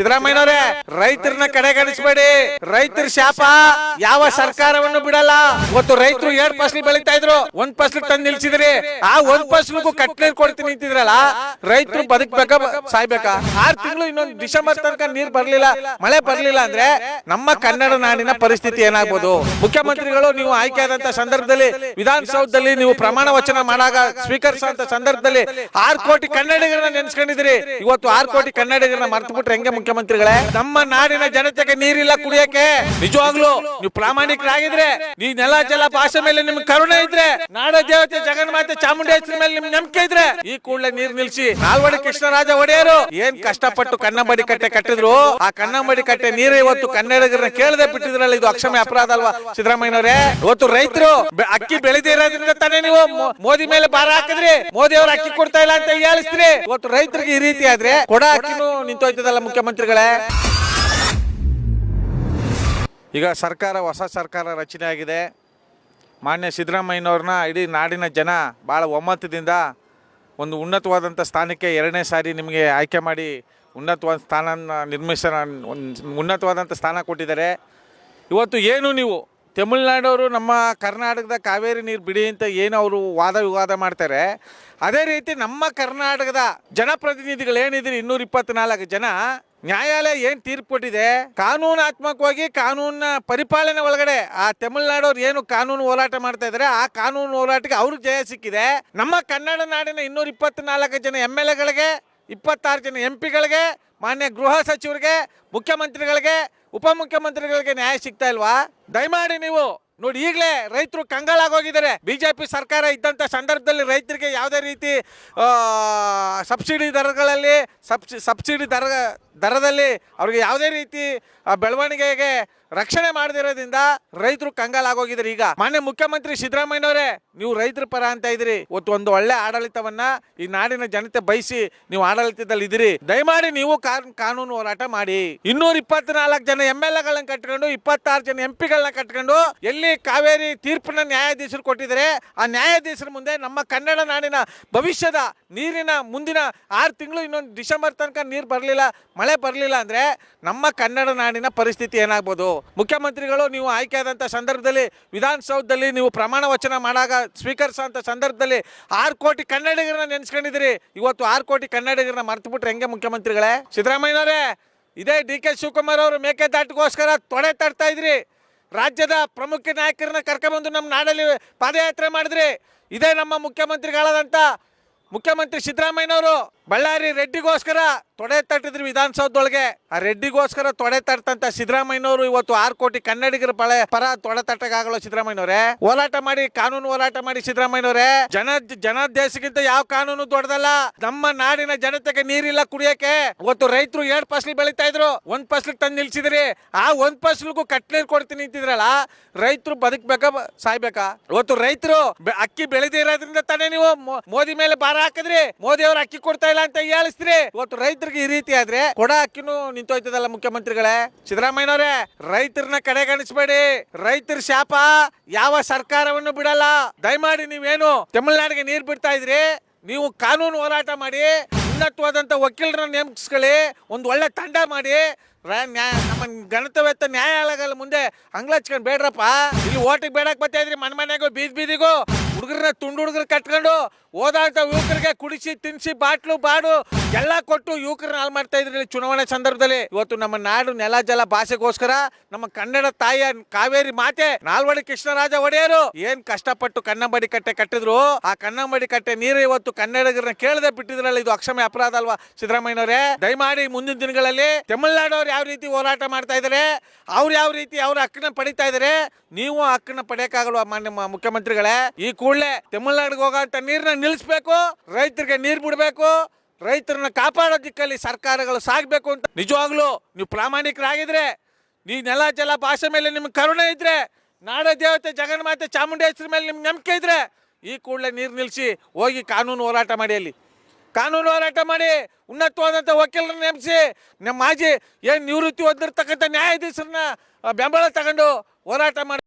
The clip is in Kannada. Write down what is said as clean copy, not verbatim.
ಸಿದ್ದರಾಮಯ್ಯನವರೇ, ರೈತರನ್ನ ಕಡೆಗಣಿಸಬೇಡಿ. ರೈತರ ಶಾಪ ಯಾವ ಸರ್ಕಾರವನ್ನು ಬಿಡಲ್ಲ. ಇವತ್ತು ರೈತರು 2 ಫಸಲು ಬೆಳೀತಾ ಇದ್ರು, 1 ಫಸಲು ತಂದು ನಿಲ್ಸಿದ್ರಿ. ಆ 1 ಫಸಲಿಗೂ ಕಟ್ಲೆ ಕೊಡ್ತೀನಿ ನಿಂತಿದ್ರಲ್ಲ, ರೈತರು ಬದುಕಬೇಕಾ ಸಾಯ್ಬೇಕಾ? 6 ತಿಂಗಳು ಇನ್ನೊಂದು ಡಿಸೆಂಬರ್ ತನಕ ನೀರ್ ಬರ್ಲಿಲ್ಲ, ಮಳೆ ಬರ್ಲಿಲ್ಲ ಅಂದ್ರೆ ನಮ್ಮ ಕನ್ನಡ ನಾಡಿನ ಪರಿಸ್ಥಿತಿ ಏನಾಗ್ಬೋದು? ಮುಖ್ಯಮಂತ್ರಿಗಳು ನೀವು ಆಯ್ಕೆ ಆದಂತ ಸಂದರ್ಭದಲ್ಲಿ ವಿಧಾನಸೌಧದಲ್ಲಿ ನೀವು ಪ್ರಮಾಣ ವಚನ ಮಾಡಾಗ ಸ್ವೀಕರಿಸುವಂತ ಸಂದರ್ಭದಲ್ಲಿ 6 ಕೋಟಿ ಕನ್ನಡಿಗರನ್ನ ನೆನ್ಸ್ಕೊಂಡಿದ್ರಿ. ಇವತ್ತು 6 ಕೋಟಿ ಕನ್ನಡಿಗರನ್ನ ಮರ್ತು ಬಿಟ್ರೆ ಹೆಂಗೆ ಮುಖ್ಯಮಂತ್ರಿಗಳೇ? ನಮ್ಮ ನಾಡಿನ ಜನತೆಗೆ ನೀರಿಲ್ಲ ಕುಡಿಯಕ್ಕೆ. ನಿಜವಾಗ್ಲು ನೀವು ಪ್ರಾಮಾಣಿಕರಾಗಿದ್ರೆ, ಈ ನೆಲ ಜಲ ಭಾಷೆ ಮೇಲೆ ನಿಮ್ಗೆ ಕರುಣೆ ಇದ್ರೆ, ನಾಡ ದೇವತೆ ಜಗನ್ಮಾತೆ ಚಾಮುಂಡೇಶ್ವರಿ ಮೇಲೆ ನಿಮ್ಗೆ ನಂಬಿಕೆ ಇದ್ರೆ, ಈ ಕೂಡಲೇ ನೀರ್ ನಿಲ್ಸಿ. ನಾಲ್ವಡಿ ಕೃಷ್ಣರಾಜ ಒಡೆಯರು ಏನ್ ಕಷ್ಟಪಟ್ಟು ಕನ್ನಂಬಾಡಿ ಕಟ್ಟೆ ಕಟ್ಟಿದ್ರು, ಆ ಕನ್ನಂಬಾಡಿ ಕಟ್ಟೆ ನೀರೇ ಇವತ್ತು ಕನ್ನಡಿಗರನ್ನ ಕೇಳದೆ ಬಿಟ್ಟಿದ್ರಲ್ಲ, ಇದು ಅಕ್ಷಮ್ಯ ಅಪರಾಧ ಅಲ್ವಾ ಸಿದ್ದರಾಮಯ್ಯನವರೇ? ಇವತ್ತು ರೈತರು ಅಕ್ಕಿ ಬೆಳೆದೇ ಇರೋದ್ರಿಂದ ತಾನೇ ನೀವು ಮೋದಿ ಮೇಲೆ ಭಾರ ಹಾಕಿದ್ರಿ, ಮೋದಿ ಅವರು ಅಕ್ಕಿ ಕೊಡ್ತಾ ಇಲ್ಲ ಅಂತ ಹೇಳಿಸ್ತೀರಿ. ಇವತ್ತು ರೈತರಿಗೆ ಈ ರೀತಿ ಆದ್ರೆ ಕೊಡ ಅಕ್ಕಿನೂ ನಿಂತೋಯ್ತದಲ್ಲ ಮುಖ್ಯಮಂತ್ರಿಗಳೇ. ಈಗ ಸರ್ಕಾರ, ಹೊಸ ಸರ್ಕಾರ ರಚನೆ ಆಗಿದೆ. ಮಾನ್ಯ ಸಿದ್ದರಾಮಯ್ಯನವ್ರನ್ನ ಇಡೀ ನಾಡಿನ ಜನ ಭಾಳ ಒಮ್ಮತದಿಂದ ಒಂದು ಉನ್ನತವಾದಂಥ ಸ್ಥಾನಕ್ಕೆ 2ನೇ ಸಾರಿ ನಿಮಗೆ ಆಯ್ಕೆ ಮಾಡಿ ಉನ್ನತವಾದ ಸ್ಥಾನ ಉನ್ನತವಾದಂಥ ಸ್ಥಾನ ಕೊಟ್ಟಿದ್ದಾರೆ. ಇವತ್ತು ಏನು ನೀವು ತಮಿಳ್ನಾಡವರು ನಮ್ಮ ಕರ್ನಾಟಕದ ಕಾವೇರಿ ನೀರು ಬಿಡಿ ಅಂತ ಏನು ಅವರು ವಾದ ವಿವಾದ ಮಾಡ್ತಾರೆ, ಅದೇ ರೀತಿ ನಮ್ಮ ಕರ್ನಾಟಕದ ಜನಪ್ರತಿನಿಧಿಗಳು ಏನಿದ್ರಿ 224 ಜನ, ನ್ಯಾಯಾಲಯ ಏನು ತೀರ್ಪು ಕೊಟ್ಟಿದೆ, ಕಾನೂನಾತ್ಮಕವಾಗಿ ಕಾನೂನಿನ ಪರಿಪಾಲನೆ ಒಳಗಡೆ ಆ ತಮಿಳ್ನಾಡವ್ರು ಏನು ಕಾನೂನು ಹೋರಾಟ ಮಾಡ್ತಾ ಇದ್ದಾರೆ, ಆ ಕಾನೂನು ಹೋರಾಟಕ್ಕೆ ಅವ್ರಿಗೆ ಜಯ ಸಿಕ್ಕಿದೆ. ನಮ್ಮ ಕನ್ನಡ ನಾಡಿನ 224 ಜನ MLAಗಳಿಗೆ, 26 ಜನ MP ಗಳಿಗೆ, ಮಾನ್ಯ ಗೃಹ ಸಚಿವರಿಗೆ, ಮುಖ್ಯಮಂತ್ರಿಗಳಿಗೆ, ಉಪಮುಖ್ಯಮಂತ್ರಿಗಳಿಗೆ ನ್ಯಾಯ ಸಿಗ್ತಾ ಇಲ್ವಾ? ದಯಮಾಡಿ ನೀವು ನೋಡಿ, ಈಗಲೇ ರೈತರು ಕಂಗಾಲಾಗೋಗಿದ್ದಾರೆ. ಬಿಜೆಪಿ ಸರ್ಕಾರ ಇದ್ದಂಥ ಸಂದರ್ಭದಲ್ಲಿ ರೈತರಿಗೆ ಯಾವುದೇ ರೀತಿ ಸಬ್ಸಿಡಿ ದರಗಳಲ್ಲಿ ಸಬ್ಸಿಡಿ ದರದಲ್ಲಿ ಅವ್ರಿಗೆ ಯಾವುದೇ ರೀತಿ ಬೆಳವಣಿಗೆಗೆ ರಕ್ಷಣೆ ಮಾಡದಿರೋದ್ರಿಂದ ರೈತರು ಕಂಗಾಲಾಗೋಗಿದ್ದಾರೆ. ಈಗ ಮಾನ್ಯ ಮುಖ್ಯಮಂತ್ರಿ ಸಿದ್ದರಾಮಯ್ಯನವರೇ, ನೀವು ರೈತರ ಪರ ಅಂತ ಇದ್ರಿ. ಇವತ್ತು ಒಂದು ಒಳ್ಳೆ ಆಡಳಿತವನ್ನ ಈ ನಾಡಿನ ಜನತೆ ಬಯಸಿ ನೀವು ಆಡಳಿತದಲ್ಲಿ ಇದ್ದೀರಿ. ದಯಮಾಡಿ ನೀವು ಕಾನೂನು ಹೋರಾಟ ಮಾಡಿ. 224 ಜನ MLAಗಳನ್ನ ಕಟ್ಕೊಂಡು, 26 ಜನ MP ಗಳನ್ನ ಕಟ್ಕೊಂಡು, ಎಲ್ಲಿ ಕಾವೇರಿ ತೀರ್ಪನ್ನ ನ್ಯಾಯಾಧೀಶರು ಕೊಟ್ಟಿದ್ದಾರೆ, ಆ ನ್ಯಾಯಾಧೀಶರ ಮುಂದೆ ನಮ್ಮ ಕನ್ನಡ ನಾಡಿನ ಭವಿಷ್ಯದ ನೀರಿನ ಮುಂದಿನ 6 ತಿಂಗಳು ಇನ್ನೊಂದು ಡಿಸೆಂಬರ್ ತನಕ ನೀರು ಬರಲಿಲ್ಲ, ಮಳೆ ಬರಲಿಲ್ಲ ಅಂದ್ರೆ ನಮ್ಮ ಕನ್ನಡ ನಾಡಿನ ಪರಿಸ್ಥಿತಿ ಏನಾಗ್ಬೋದು? ಮುಖ್ಯಮಂತ್ರಿಗಳು ನೀವು ಆಯ್ಕೆ ಆದಂಥ ಸಂದರ್ಭದಲ್ಲಿ ವಿಧಾನಸೌಧದಲ್ಲಿ ನೀವು ಪ್ರಮಾಣ ವಚನ ಮಾಡಾಗ ಸ್ವೀಕರಿಸುವಂಥ ಸಂದರ್ಭದಲ್ಲಿ 6 ಕೋಟಿ ಕನ್ನಡಿಗರನ್ನ ನೆನ್ಸ್ಕೊಂಡಿದ್ರಿ. ಇವತ್ತು 6 ಕೋಟಿ ಕನ್ನಡಿಗರನ್ನ ಮರ್ತು ಬಿಟ್ರೆ ಹೆಂಗೆ ಮುಖ್ಯಮಂತ್ರಿಗಳೇ? ಸಿದ್ದರಾಮಯ್ಯನವರೇ, ಇದೇ DK ಶಿವಕುಮಾರ್ ಅವರು ಮೇಕೆದಾಟಿಗೋಸ್ಕರ ತೊಡೆ ತಡ್ತಾ ಇದ್ರಿ. ರಾಜ್ಯದ ಪ್ರಮುಖ ನಾಯಕರನ್ನ ಕರ್ಕೊಂಡ್ಬಂದು ನಮ್ಮ ನಾಡಲ್ಲಿ ಪಾದಯಾತ್ರೆ ಮಾಡಿದ್ರಿ. ಇದೇ ನಮ್ಮ ಮುಖ್ಯಮಂತ್ರಿಗಳಾದಂಥ ಮುಖ್ಯಮಂತ್ರಿ ಸಿದ್ದರಾಮಯ್ಯನವರು ಬಳ್ಳಾರಿ ರೆಡ್ಡಿಗೋಸ್ಕರ ತೊಡೆ ತಟ್ಟಿದ್ರು ವಿಧಾನಸೌಧದೊಳಗೆ. ಆ ರೆಡ್ಡಿಗೋಸ್ಕರ ತೊಡೆ ತಟ್ಟಂತ ಸಿದ್ದರಾಮಯ್ಯನವರು ಇವತ್ತು 6 ಕೋಟಿ ಕನ್ನಡಿಗರ ಪರ ತೊಡೆ ತಟ್ಟಕ್ಕಾಗಲ್ಲ ಸಿದ್ದರಾಮಯ್ಯನವರೇ. ಹೋರಾಟ ಮಾಡಿ, ಕಾನೂನು ಹೋರಾಟ ಮಾಡಿ ಸಿದ್ದರಾಮಯ್ಯನವರೇ. ಜನಾದೇಶಕ್ಕಿಂತ ಯಾವ ಕಾನೂನು ದೊಡ್ಡದಲ್ಲ. ನಮ್ಮ ನಾಡಿನ ಜನತೆಗೆ ನೀರಿಲ್ಲ ಕುಡಿಯಕ್ಕೆ. ಇವತ್ತು ರೈತರು 2 ಫಸಲು ಬೆಳೀತಾ ಇದ್ರು, 1 ಫಸಲು ತಂದು ನಿಲ್ಸಿದ್ರಿ. ಆ 1 ಫಸಲಿಗೂ ಕಟ್ಲೆ ಕೊಡ್ತೀನಿ ನಿಂತಿದ್ರಲ್ಲ, ರೈತರು ಬದುಕಬೇಕಾ ಸಾಯ್ಬೇಕಾ? ಇವತ್ತು ರೈತರು ಅಕ್ಕಿ ಬೆಳೆದೇ ಇರೋದ್ರಿಂದ ತಾನೇ ನೀವು ಮೋದಿ ಮೇಲೆ ಭಾರ ಹಾಕಿದ್ರಿ, ಮೋದಿ ಅವರು ಅಕ್ಕಿ ಕೊಡ್ತಾ ಇಲ್ಲ ಅಂತ ಹೇಳಿಸ್ತೀರಿ. ಇವತ್ತು ರೈತರಿಗೆ ಈ ರೀತಿ ಆದ್ರೆ ಕೊಡ ಅಕ್ಕಿನೂ ನಿಂತೋಯ್ತದಲ್ಲ ಮುಖ್ಯಮಂತ್ರಿಗಳೇ. ಸಿದ್ದರಾಮಯ್ಯನವರೇ, ರೈತರನ್ನ ಕಡೆಗಣಿಸಬೇಡಿ. ರೈತರ ಶಾಪ ಯಾವ ಸರ್ಕಾರವನ್ನು ಬಿಡಲ್ಲ. ದಯಮಾಡಿ ನೀವೇನು ತಮಿಳ್ನಾಡಿಗೆ ನೀರು ಬಿಡ್ತಾ ಇದ್ರಿ, ನೀವು ಕಾನೂನು ಹೋರಾಟ ಮಾಡಿ, ಉನ್ನತವಾದಂತ ವಕೀಲರನ್ನ ನೇಮಿಸ್ಕೊಳ್ಳಿ, ಒಂದು ಒಳ್ಳೆ ತಂಡ ಮಾಡಿ, ನಮ್ಮ ಗಣತವೇತ್ತ ನ್ಯಾಯಾಲಯಗಳ ಮುಂದೆ ಅಂಗ್ಲಚ್ಕೊಂಡು ಬೇಡ್ರಪ್ಪ. ಇಲ್ಲಿ ಓಟಿಗೆ ಬೇಡಕ್ ಬರ್ತಾ ಇದ್ರಿ, ಮನೆಗೂ ಬೀದಿಗೂ ಹುಡುಗರನ್ನ ಹುಡುಗರು ಕಟ್ಕೊಂಡು ಓದಾಂತ ಯುವಕರಿಗೆ ಕುಡಿಸಿ ತಿನ್ಸಿ ಬಾಟ್ಲು ಬಾಡು ಎಲ್ಲ ಕೊಟ್ಟು ಯುವಕರನ್ನ ಹಾಳು ಮಾಡ್ತಾ ಇದ್ರಿ ಚುನಾವಣೆ ಸಂದರ್ಭದಲ್ಲಿ. ಇವತ್ತು ನಮ್ಮ ನಾಡು ನೆಲ ಜಲ ಭಾಷೆಗೋಸ್ಕರ ನಮ್ಮ ಕನ್ನಡ ತಾಯಿಯ ಕಾವೇರಿ ಮಾತೆ ನಾಲ್ವಡಿ ಕೃಷ್ಣರಾಜ ಒಡೆಯರು ಏನ್ ಕಷ್ಟಪಟ್ಟು ಕನ್ನಂಬಾಡಿ ಕಟ್ಟೆ ಕಟ್ಟಿದ್ರು, ಆ ಕನ್ನಂಬಾಡಿ ಕಟ್ಟೆ ನೀರು ಇವತ್ತು ಕನ್ನಡಿಗರನ್ನ ಕೇಳದೆ ಬಿಟ್ಟಿದ್ರಲ್ಲ, ಇದು ಅಕ್ಷಮ್ಯ ಅಪರಾಧ ಅಲ್ವಾ ಸಿದ್ದರಾಮಯ್ಯನವರೇ? ದಯಮಾಡಿ ಮುಂದಿನ ದಿನಗಳಲ್ಲಿ ತಮಿಳ್ನಾಡವ್ರು ಯಾವ ರೀತಿ ಹೋರಾಟ ಮಾಡ್ತಾ ಇದ್ದಾರೆ, ಅವ್ರು ಯಾವ ರೀತಿ ಅವ್ರ ಹಕ್ಕನ್ನ ಪಡಿತಾ ಇದ್ದಾರೆ, ನೀವು ಹಕ್ಕನ್ನ ಪಡೆಯಕ್ಕಾಗಲ್ವಾ ಮಾನ್ಯ ಮುಖ್ಯಮಂತ್ರಿಗಳೇ? ಈ ಕೂಡಲೇ ತಮಿಳ್ನಾಡಿಗೆ ಹೋಗೋಂಥ ನೀರನ್ನ ನಿಲ್ಲಿಸ್ಬೇಕು, ರೈತರಿಗೆ ನೀರು ಬಿಡಬೇಕು, ರೈತರನ್ನ ಕಾಪಾಡೋ ದಿಕ್ಕಲ್ಲಿ ಸರ್ಕಾರಗಳು ಸಾಗಬೇಕು ಅಂತ. ನಿಜವಾಗ್ಲೂ ನೀವು ಪ್ರಾಮಾಣಿಕರಾಗಿದ್ರೆ, ಈ ನೆಲ ಜಲ ಭಾಷೆ ಮೇಲೆ ನಿಮ್ಗೆ ಕರುಣೆ ಇದ್ರೆ, ನಾಡ ದೇವತೆ ಜಗನ್ಮಾತೆ ಚಾಮುಂಡೇಶ್ವರಿ ಮೇಲೆ ನಿಮ್ಗೆ ನಂಬಿಕೆ ಇದ್ರೆ, ಈ ಕೂಡಲೇ ನೀರು ನಿಲ್ಲಿಸಿ ಹೋಗಿ ಕಾನೂನು ಹೋರಾಟ ಮಾಡಿ. ಅಲ್ಲಿ ಕಾನೂನು ಹೋರಾಟ ಮಾಡಿ, ಉನ್ನತವಾದಂಥ ವಕೀಲರನ್ನ ನೇಮಿಸಿ, ನಮ್ಮ ಮಾಜಿ ಏನು ನಿವೃತ್ತಿ ಹೊಂದಿರತಕ್ಕಂಥ ನ್ಯಾಯಾಧೀಶರನ್ನ ಬೆಂಬಲ ತಗೊಂಡು ಹೋರಾಟ ಮಾಡಿ.